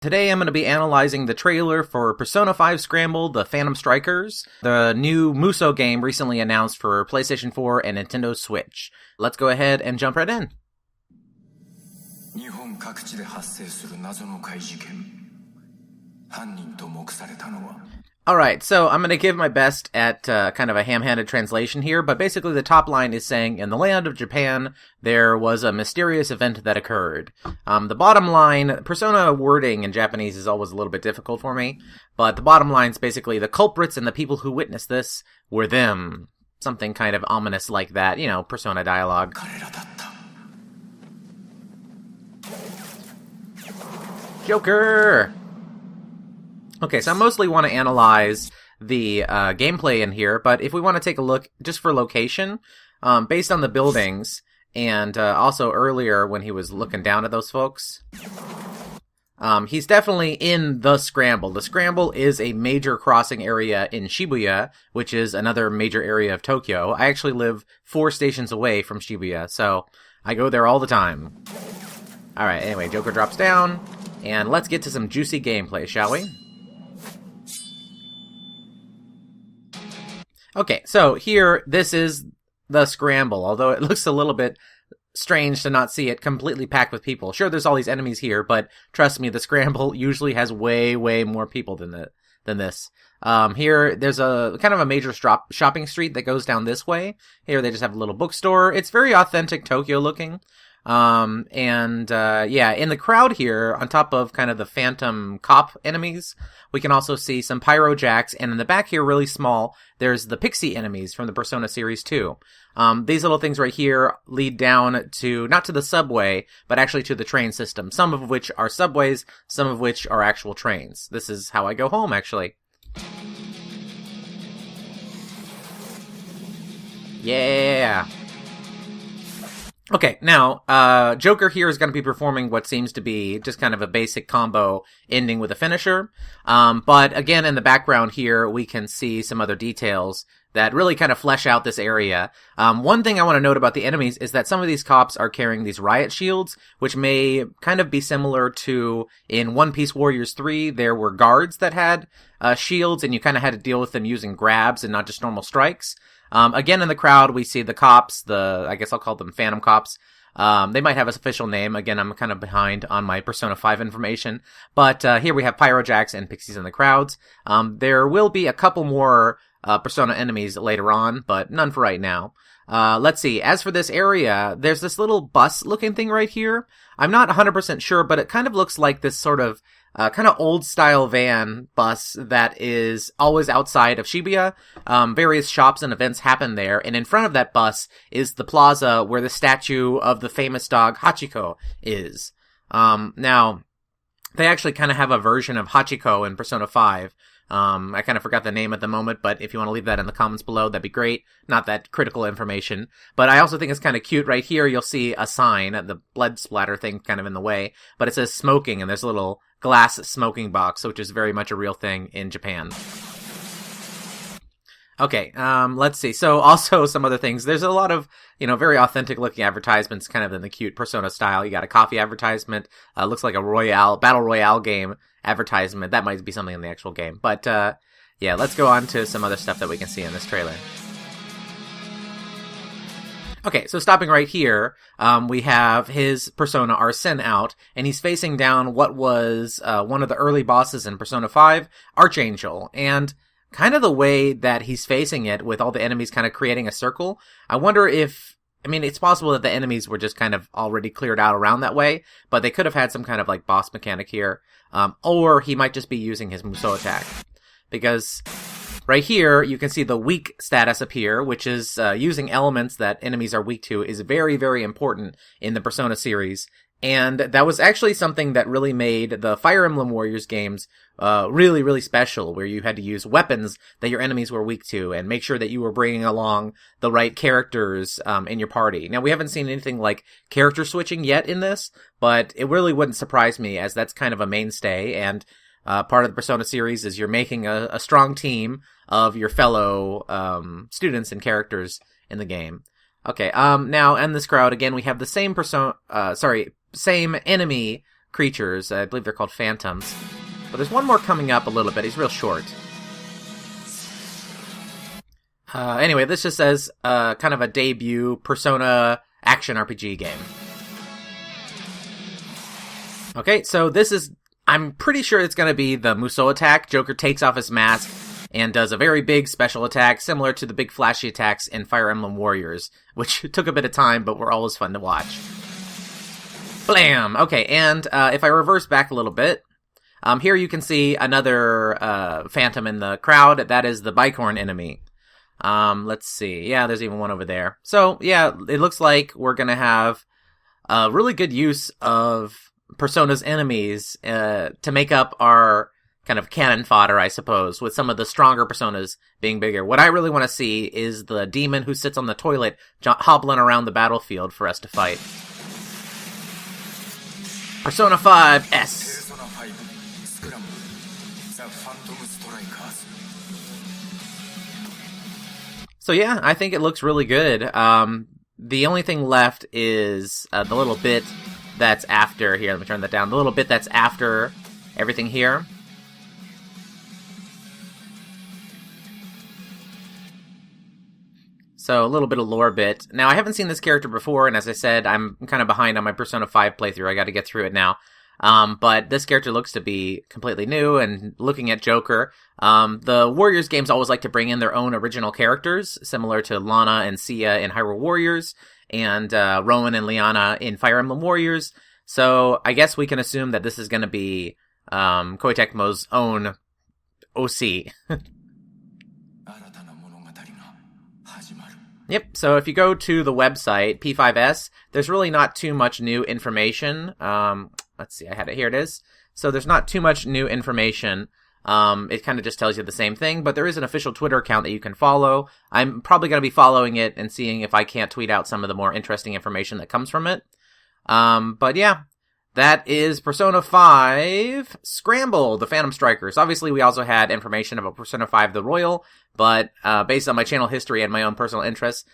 Today I'm going to be analyzing the trailer for Persona 5 Scramble, The Phantom Strikers, the new Musou game recently announced for PlayStation 4 and Nintendo Switch. Let's go ahead and jump right in. Alright, so I'm going to give my best at kind of a ham-handed translation here, but basically the top line is saying, in the land of Japan, there was a mysterious event that occurred. The bottom line, Persona wording in Japanese is always a little bit difficult for me, but the bottom line is basically the culprits and the people who witnessed this were them. Something kind of ominous like that, Persona dialogue. Joker! Okay, so I mostly want to analyze the gameplay in here, but if we want to take a look just for location, based on the buildings, and also earlier when he was looking down at those folks, he's definitely in the Scramble. The Scramble is a major crossing area in Shibuya, which is another major area of Tokyo. I actually live 4 stations away from Shibuya, so I go there all the time. Alright, anyway, Joker drops down, and let's get to some juicy gameplay, shall we? Okay, so here, this is the Scramble, although it looks a little bit strange to not see it completely packed with people. Sure, there's all these enemies here, but trust me, the Scramble usually has way, way more people than this. Here, there's a kind of a major shopping street that goes down this way. Here, they just have a little bookstore. It's very authentic Tokyo looking. Yeah, in the crowd here, on top of kind of the phantom cop enemies, we can also see some Pyro Jacks, and in the back here, really small, there's the Pixie enemies from the Persona series 2. These little things right here lead down to, not to the subway, but actually to the train system, some of which are subways, some of which are actual trains. This is how I go home, actually. Yeah! Okay, now, Joker here is going to be performing what seems to be just kind of a basic combo ending with a finisher. But again, in the background here, we can see some other details that really kind of flesh out this area. One thing I want to note about the enemies is that some of these cops are carrying these riot shields, which may kind of be similar to in One Piece Warriors 3, there were guards that had shields, and you kind of had to deal with them using grabs and not just normal strikes. Again, in the crowd, we see the cops, I guess I'll call them Phantom Cops. They might have an official name. Again, I'm kind of behind on my Persona 5 information. But here we have Pyro Jacks and Pixies in the crowds. There will be a couple more Persona enemies later on, but none for right now. Let's see. As for this area, there's this little bus-looking thing right here. I'm not 100% sure, but it kind of looks like this sort of kind of old-style van bus that is always outside of Shibuya. Various shops and events happen there, and in front of that bus is the plaza where the statue of the famous dog Hachiko is. Now, they actually kind of have a version of Hachiko in Persona 5. I kind of forgot the name at the moment, but if you want to leave that in the comments below, that'd be great. Not that critical information. But I also think it's kind of cute. Right here, you'll see a sign, the blood splatter thing kind of in the way, but it says smoking, and there's a little glass smoking box, which is very much a real thing in Japan. Okay, let's see. So also some other things. There's a lot of, very authentic looking advertisements kind of in the cute Persona style. You got a coffee advertisement, looks like a battle royale game advertisement. That might be something in the actual game. But, yeah, let's go on to some other stuff that we can see in this trailer. Okay, so stopping right here, we have his Persona Arsene out, and he's facing down what was one of the early bosses in Persona 5, Archangel. And kind of the way that he's facing it, with all the enemies kind of creating a circle, I wonder if, it's possible that the enemies were just kind of already cleared out around that way, but they could have had some kind of, boss mechanic here. Or he might just be using his Musou attack. Because right here, you can see the weak status appear, which is using elements that enemies are weak to is very, very important in the Persona series. And that was actually something that really made the Fire Emblem Warriors games really, really special, where you had to use weapons that your enemies were weak to and make sure that you were bringing along the right characters in your party. Now, we haven't seen anything like character switching yet in this, but it really wouldn't surprise me, as that's kind of a mainstay, and part of the Persona series is you're making a strong team of your fellow students and characters in the game. Okay, now in this crowd, again, we have the same same enemy creatures. I believe they're called phantoms. But there's one more coming up a little bit. He's real short. Anyway, this just says kind of a debut Persona action RPG game. Okay, so this is... I'm pretty sure it's going to be the Musou attack. Joker takes off his mask and does a very big special attack, similar to the big flashy attacks in Fire Emblem Warriors, which took a bit of time, but were always fun to watch. Blam! Okay, and if I reverse back a little bit, here you can see another phantom in the crowd. That is the Bicorn enemy. Let's see. Yeah, there's even one over there. So, yeah, it looks like we're going to have a really good use of Persona's enemies to make up our kind of cannon fodder, I suppose, with some of the stronger Personas being bigger. What I really want to see is the demon who sits on the toilet hobbling around the battlefield for us to fight. Persona 5 S. Scramble, the Phantom Strikers. So yeah, I think it looks really good. The only thing left is the little bit that's after here. Let me turn that down. The little bit that's after everything here. So a little bit of lore bit. Now, I haven't seen this character before, and as I said, I'm kind of behind on my Persona 5 playthrough. I got to get through it now. But this character looks to be completely new, and looking at Joker, the Warriors games always like to bring in their own original characters, similar to Lana and Sia in Hyrule Warriors, and Rowan and Liana in Fire Emblem Warriors. So I guess we can assume that this is going to be Koei-Tecmo's own OC. Yep, so if you go to the website, P5S, there's really not too much new information. Let's see, I had it, here it is. So there's not too much new information. It kind of just tells you the same thing, but there is an official Twitter account that you can follow. I'm probably going to be following it and seeing if I can't tweet out some of the more interesting information that comes from it. But yeah, that is Persona 5 Scramble, the Phantom Strikers. Obviously, we also had information about Persona 5 The Royal, but based on my channel history and my own personal interests,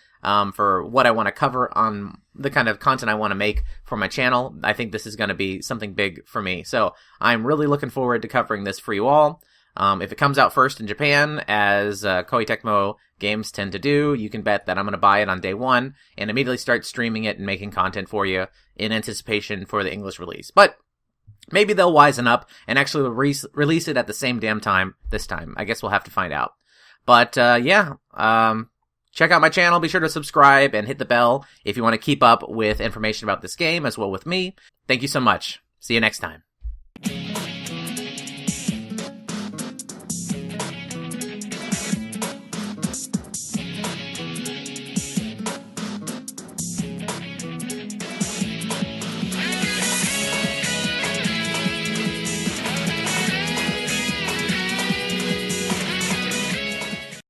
for what I want to cover on the kind of content I want to make for my channel, I think this is going to be something big for me. So I'm really looking forward to covering this for you all. If it comes out first in Japan, as Koei-Tecmo games tend to do, you can bet that I'm going to buy it on day one and immediately start streaming it and making content for you in anticipation for the English release. But maybe they'll wisen up and actually release it at the same damn time this time. I guess we'll have to find out. But yeah, check out my channel. Be sure to subscribe and hit the bell if you want to keep up with information about this game as well with me. Thank you so much. See you next time.